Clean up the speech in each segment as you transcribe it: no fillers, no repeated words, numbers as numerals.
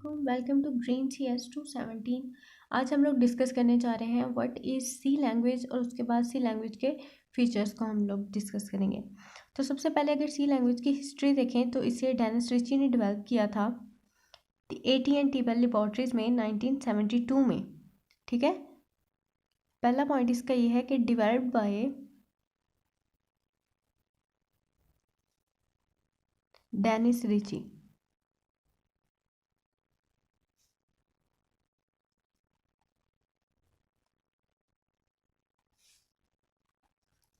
वालेकुम, welcome to green C S 217। आज हम लोग डिस्कस करने जा रहे हैं व्हाट इज़ सी लैंग्वेज और उसके बाद सी लैंग्वेज के फीचर्स को हम लोग डिस्कस करेंगे। तो सबसे पहले अगर सी लैंग्वेज की हिस्ट्री देखें तो इसे डेनिस रिची ने डेवलप किया था AT&T बेल लेबोरेटरीज में 1972 में। ठीक है, पहला पॉइंट इसका ये है कि developed by Dennis Ritchie.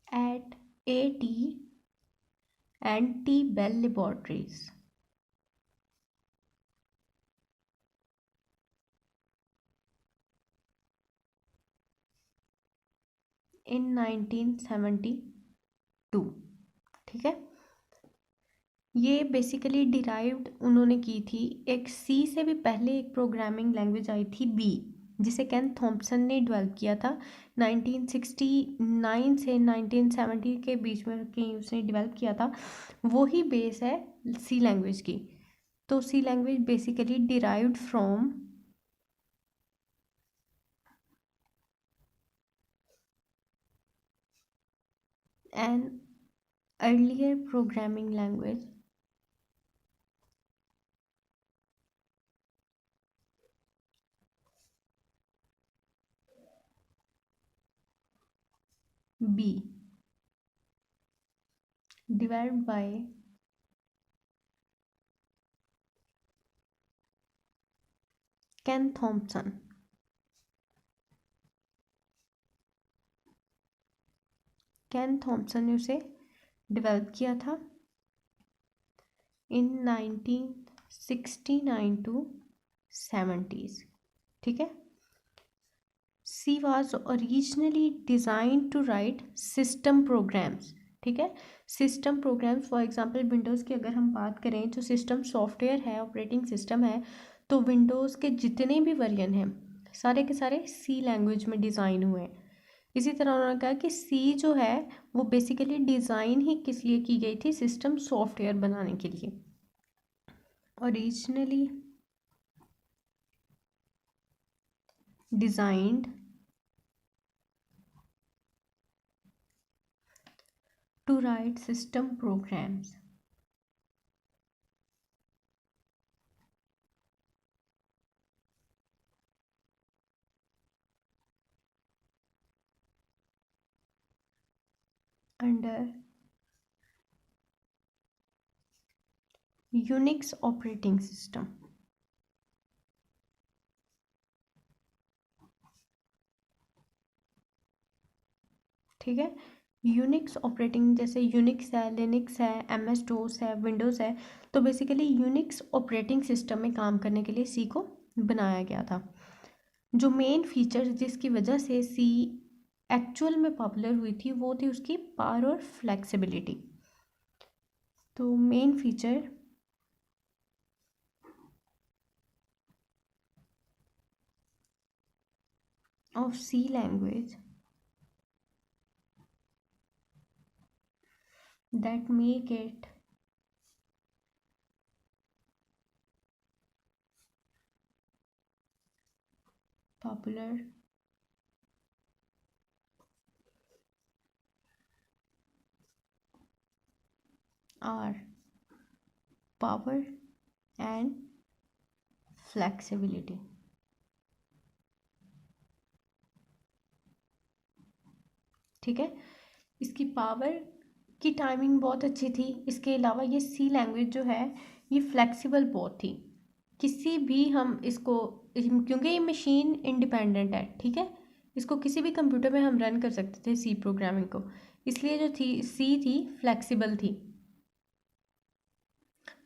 at AT&T Bell Laboratories in 1972। ठीक है, ये बेसिकली डिराइव्ड उन्होंने की थी एक सी से भी पहले एक प्रोग्रामिंग लैंग्वेज आई थी बी, जिसे केन थॉम्पसन ने डेवलप किया था 1969 से 1970 के बीच में कहीं उसने डेवलप किया था। वही बेस है सी लैंग्वेज की। तो C language basically derived from an earlier programming language B developed by Ken Thompson. Ken Thompson ने उसे डेवलप किया था इन 1969 टू 70s। ठीक है, C was originally design to write system programs. ठीक है, system programs for example Windows की अगर हम बात करें जो सिस्टम सॉफ्टवेयर है, ऑपरेटिंग सिस्टम है, तो विंडोज़ के जितने भी वर्जन हैं सारे के सारे सी लैंग्वेज में डिज़ाइन हुए हैं। इसी तरह उन्होंने कहा कि सी जो है वो बेसिकली डिज़ाइन ही किस लिए की गई थी, सिस्टम सॉफ्टवेयर बनाने के लिए। Originally designed to write system programs। under Unix operating system. ठीक है, यूनिक्स ऑपरेटिंग जैसे यूनिक्स है, लिनक्स है, MS DOS है, विंडोज़ है, तो बेसिकली यूनिक्स ऑपरेटिंग सिस्टम में काम करने के लिए सी को बनाया गया था। जो मेन फीचर जिसकी वजह से सी एक्चुअल में पॉपुलर हुई थी वो थी उसकी पावर और फ्लेक्सिबिलिटी। तो main feature of C language that make it popular are power and flexibility। ठीक है, इसकी पावर की टाइमिंग बहुत अच्छी थी। इसके अलावा ये सी लैंग्वेज जो है ये फ्लेक्सिबल बहुत थी। किसी भी हम इसको, क्योंकि ये मशीन इंडिपेंडेंट है, ठीक है, इसको किसी भी कंप्यूटर में हम रन कर सकते थे सी प्रोग्रामिंग को, इसलिए जो थी सी थी फ्लेक्सिबल थी।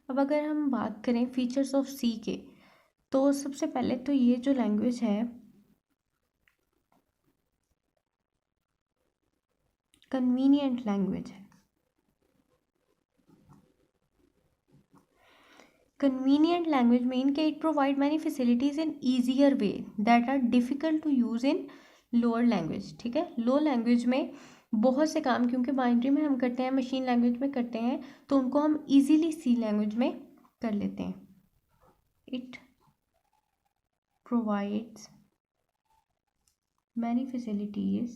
अब अगर हम बात करें फीचर्स ऑफ सी के, तो सबसे पहले तो ये जो लैंग्वेज है कन्वीनियंट लैंग्वेज है। Convenient language mean कि it provide many facilities in easier way that are difficult to use in lower language। ठीक है, लो लैंग्वेज में बहुत से काम क्योंकि बाइनरी में हम करते हैं, मशीन लैंग्वेज में करते हैं, तो उनको हम इजीली सी लैंग्वेज में कर लेते हैं। It provides many facilities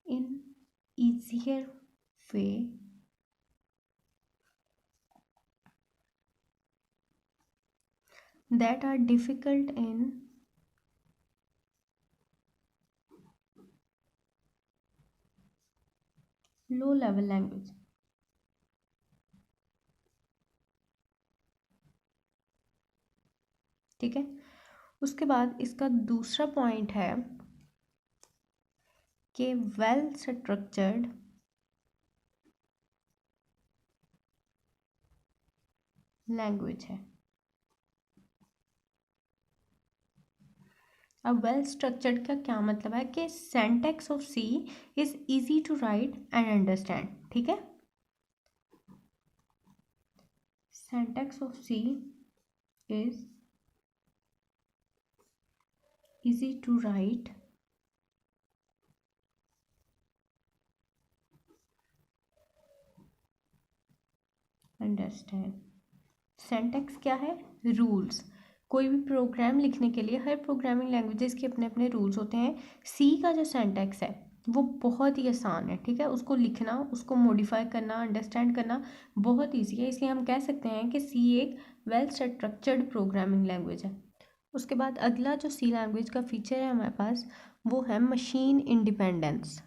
in easier way that are difficult in low level language. ठीक है, उसके बाद इसका दूसरा पॉइंट है कि वेल स्ट्रक्चर्ड लैंग्वेज है। अब वेल स्ट्रक्चर्ड का क्या मतलब है कि syntax of C is easy to write and understand. ठीक है, syntax of C is easy to write understand. Syntax क्या है? रूल्स। कोई भी प्रोग्राम लिखने के लिए हर प्रोग्रामिंग लैंग्वेजेस के अपने अपने रूल्स होते हैं। सी का जो सिंटैक्स है वो बहुत ही आसान है। ठीक है, उसको लिखना, उसको मॉडिफाई करना, अंडरस्टैंड करना बहुत ईजी है। इसलिए हम कह सकते हैं कि सी एक वेल स्ट्रक्चर्ड प्रोग्रामिंग लैंग्वेज है। उसके बाद अगला जो सी लैंग्वेज का फीचर है हमारे पास वो है machine independence.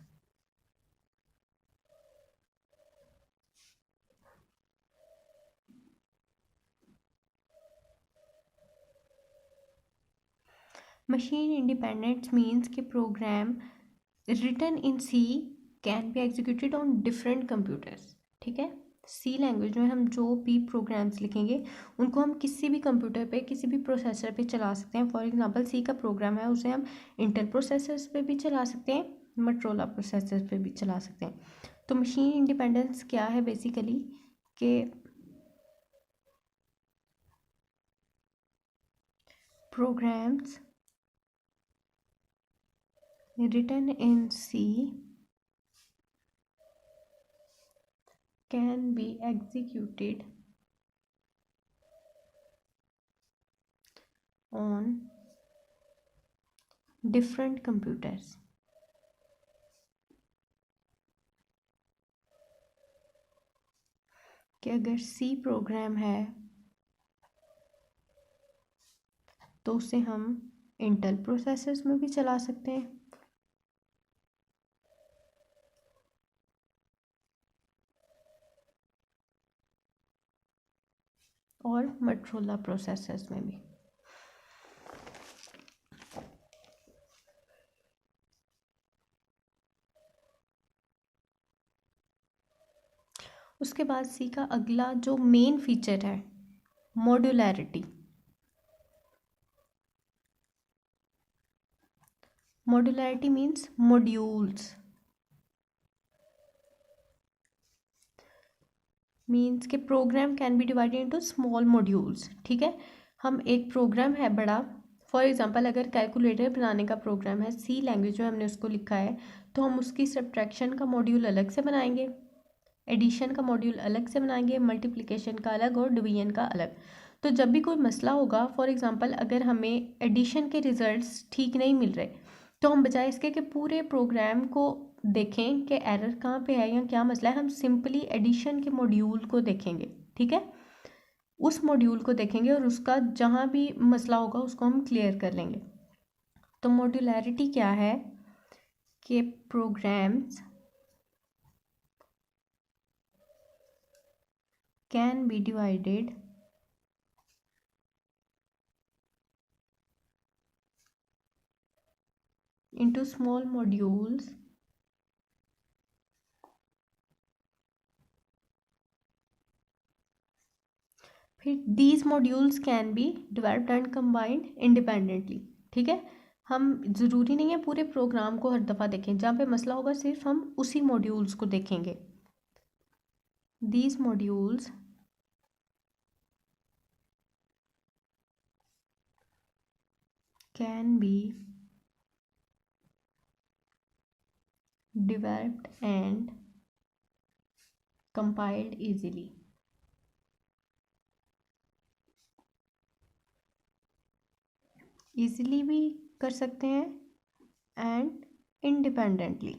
Machine independence means कि program written in C can be executed on different computers. ठीक है, सी लैंग्वेज में हम जो भी प्रोग्राम्स लिखेंगे उनको हम किसी भी कंप्यूटर पे, किसी भी प्रोसेसर पे चला सकते हैं। फॉर एग्जांपल सी का प्रोग्राम है उसे हम इंटेल प्रोसेसर्स पे भी चला सकते हैं, मोटोरोला प्रोसेसर्स पे भी चला सकते हैं। तो मशीन इंडिपेंडेंस क्या है बेसिकली कि programs written in C can be executed on different computers. कि अगर C प्रोग्राम है तो उसे हम इंटेल प्रोसेसर्स में भी चला सकते हैं और मोटोरोला प्रोसेसर्स में भी। उसके बाद सी का अगला जो मेन फीचर है modularity. Modularity means modules, means के program can be divided into small modules. ठीक है, हम एक प्रोग्राम है बड़ा, फॉर एग्जांपल अगर कैलकुलेटर बनाने का प्रोग्राम है सी लैंग्वेज में हमने उसको लिखा है तो हम उसकी सब्ट्रैक्शन का मॉड्यूल अलग से बनाएंगे, एडिशन का मॉड्यूल अलग से बनाएंगे, मल्टीप्लिकेशन का अलग और डिवीजन का अलग। तो जब भी कोई मसला होगा, फॉर एग्जांपल अगर हमें एडिशन के रिजल्ट्स ठीक नहीं मिल रहे तो हम बजाय इसके कि पूरे प्रोग्राम को देखें कि एरर कहाँ पे है या क्या मसला है, हम सिंपली एडिशन के मॉड्यूल को देखेंगे। ठीक है, उस मॉड्यूल को देखेंगे और उसका जहाँ भी मसला होगा उसको हम क्लियर कर लेंगे। तो मॉड्यूलैरिटी क्या है कि programs can be divided into small modules फिर these modules can be developed and combined independently। ठीक है, हम ज़रूरी नहीं है पूरे प्रोग्राम को हर दफ़ा देखें, जहाँ पे मसला होगा सिर्फ हम उसी मॉड्यूल्स को देखेंगे। these modules can be developed and compiled easily। Easily भी कर सकते हैं एंड इंडिपेंडेंटली।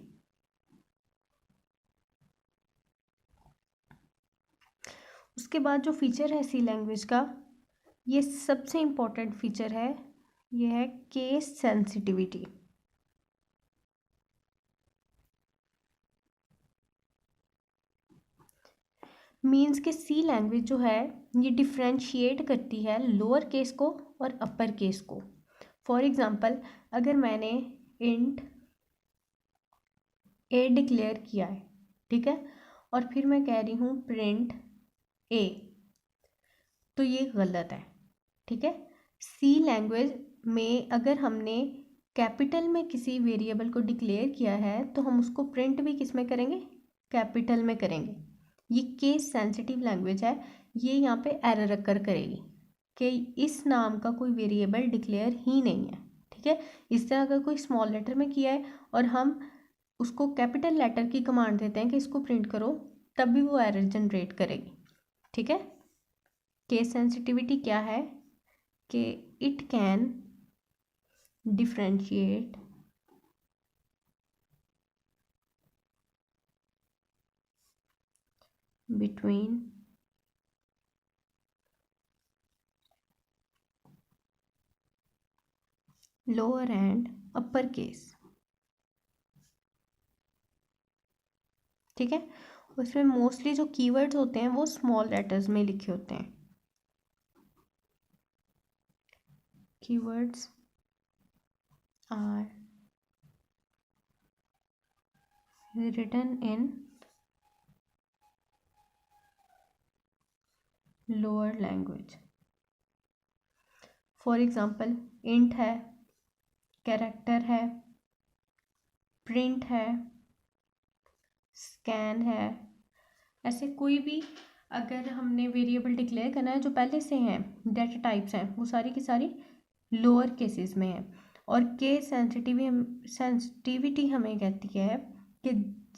उसके बाद जो फीचर है सी लैंग्वेज का, ये सबसे इम्पोर्टेंट फीचर है, ये है केस सेंसिटिविटी। मीन्स के सी लैंग्वेज जो है ये डिफ्रेंशिएट करती है लोअर केस को और अपर केस को। फॉर एग्जांपल, अगर मैंने इंट ए डिक्लेयर किया है, ठीक है, और फिर मैं कह रही हूँ प्रिंट ए, तो ये गलत है, ठीक है। सी लैंग्वेज में अगर हमने कैपिटल में किसी वेरिएबल को डिक्लेयर किया है तो हम उसको प्रिंट भी किस में करेंगे, कैपिटल में करेंगे। ये केस सेंसिटिव लैंग्वेज है, ये यहाँ पे एरर अकर करेगी कि इस नाम का कोई वेरिएबल डिक्लेयर ही नहीं है, ठीक है। इस तरह अगर कोई स्मॉल लेटर में किया है और हम उसको कैपिटल लेटर की कमांड देते हैं कि इसको प्रिंट करो, तब भी वो एरर जनरेट करेगी, ठीक है। केस सेंसिटिविटी क्या है कि it can differentiate between lower and upper case, ठीक है। उसमें मोस्टली जो कीवर्ड्स होते हैं वो स्मॉल लेटर्स में लिखे होते हैं। Keywords are written in lower language. For example, int है, कैरेक्टर है, प्रिंट है, स्कैन है, ऐसे कोई भी अगर हमने वेरिएबल डिक्लेयर करना है जो पहले से हैं, डेटा टाइप्स हैं, वो सारी की सारी लोअर केसेस में है। और केस सेंसिटिविटी हमें कहती है कि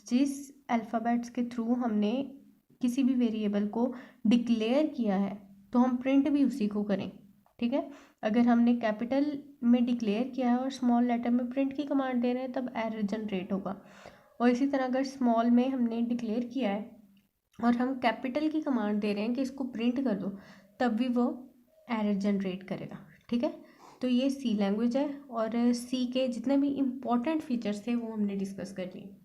जिस अल्फ़ाबेट्स के थ्रू हमने किसी भी वेरिएबल को डिक्लेयर किया है तो हम प्रिंट भी उसी को करें, ठीक है। अगर हमने कैपिटल में डिक्लेयर किया है और स्मॉल लेटर में प्रिंट की कमांड दे रहे हैं तब एरर जनरेट होगा। और इसी तरह अगर स्मॉल में हमने डिक्लेयर किया है और हम कैपिटल की कमांड दे रहे हैं कि इसको प्रिंट कर दो, तब भी वो एरर जनरेट करेगा, ठीक है। तो ये सी लैंग्वेज है और सी के जितने भी इम्पोर्टेंट फीचर्स थे वो हमने डिस्कस कर लिए।